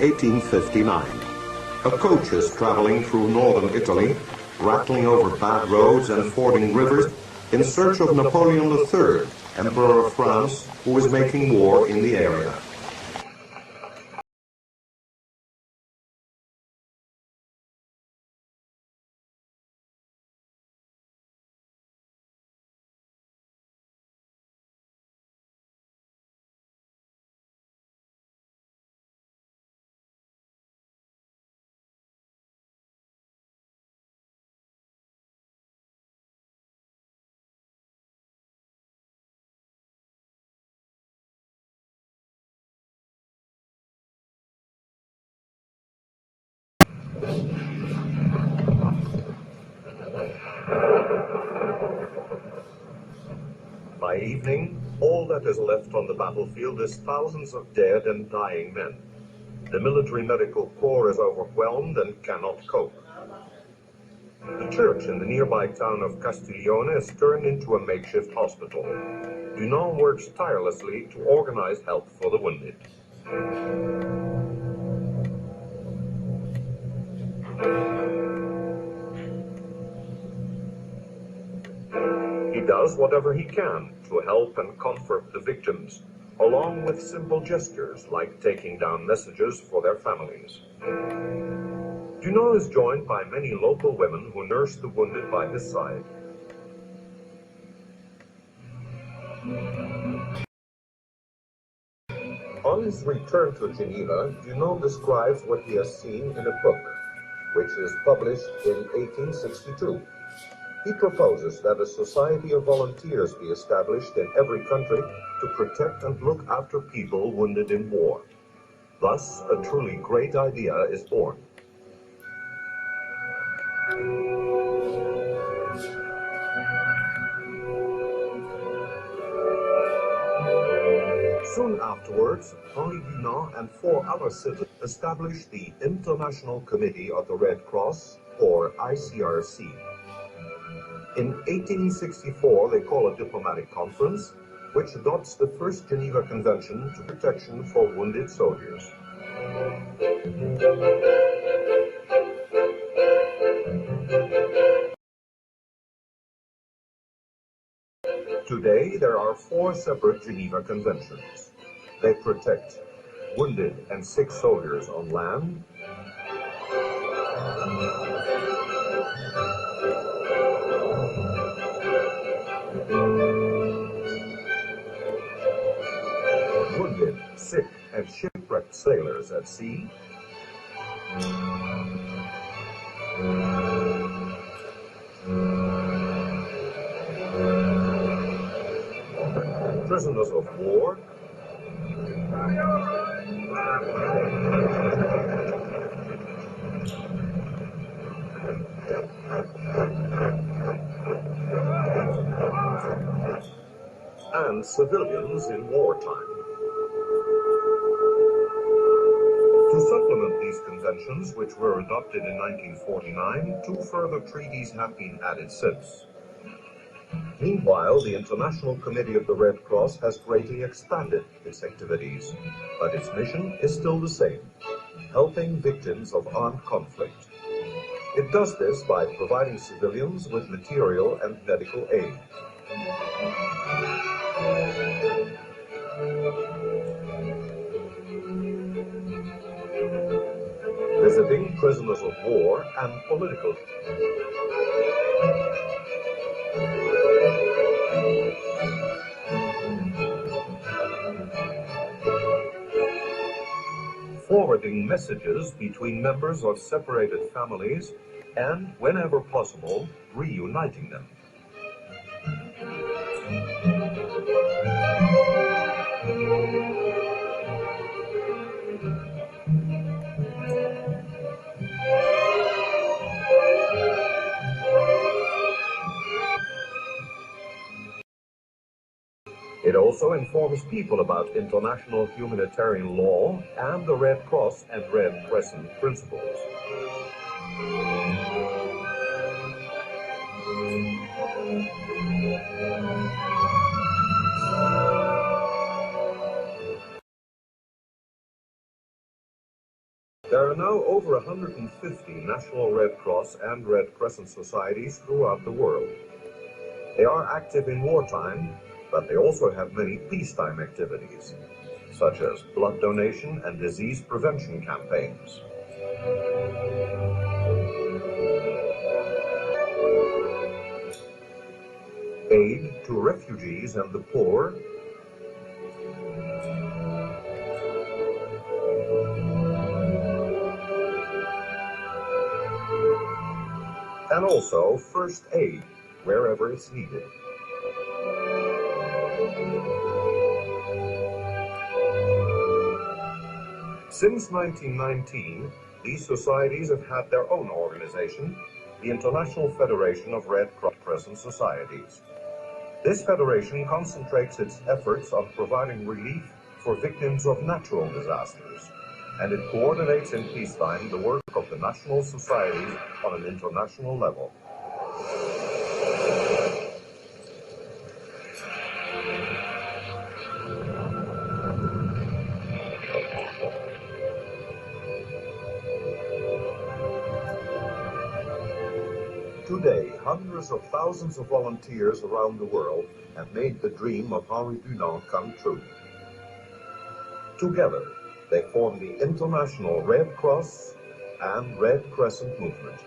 1859. A coach is traveling through northern Italy, rattling over bad roads and fording rivers in search of Napoleon III, Emperor of France, who is making war in the area. By evening, all that is left on the battlefield is thousands of dead and dying men. The military medical corps is overwhelmed and cannot cope. The church in the nearby town of Castiglione is turned into a makeshift hospital. Dunan works tirelessly to organize help for the wounded. He does whatever he can to help and comfort the victims, along with simple gestures like taking down messages for their families. Dunan is joined by many local women who nurse the wounded by his side. On his return to Geneva, Dunan describes what he has seen in a book, which is published in 1862. He proposes that a society of volunteers be established in every country to protect and look after people wounded in war. Thus, a truly great idea is born. Soon afterwards, Henri Dunan and 4 other citizens established the International Committee of the Red Cross, or ICRC. In 1864, they call a diplomatic conference, which adopts the first Geneva Convention to protection for wounded soldiers. Today, there are 4 separate Geneva Conventions. They protect wounded and sick soldiers on land, wounded, sick, and shipwrecked sailors at sea, prisoners of war, and civilians in wartime. To supplement these conventions, which were adopted in 1949, 2 further treaties have been added since. Meanwhile, the International Committee of the Red Cross has greatly expanded its activities, but its mission is still the same: helping victims of armed conflict. It does this by providing civilians with material and medical aid. Visiting prisoners of war and political. Forwarding messages between members of separated families and, whenever possible, reuniting them. It also informs people about international humanitarian law and the Red Cross and Red Crescent principles. over 150 National Red Cross and Red Crescent societies throughout the world. They are active in wartime, but they also have many peacetime activities, such as blood donation and disease prevention campaigns. Aid to refugees and the poor, and also first aid wherever it's needed. Since 1919, these societies have had their own organization, the International Federation of Red Crescent Societies. This federation concentrates its efforts on providing relief for victims of natural disasters, and it coordinates in peacetime the work of the national societies on an international level. Today, hundreds of thousands of volunteers around the world have made the dream of Henri Dunan come true. Together, they form the International Red Cross and Red Crescent movement.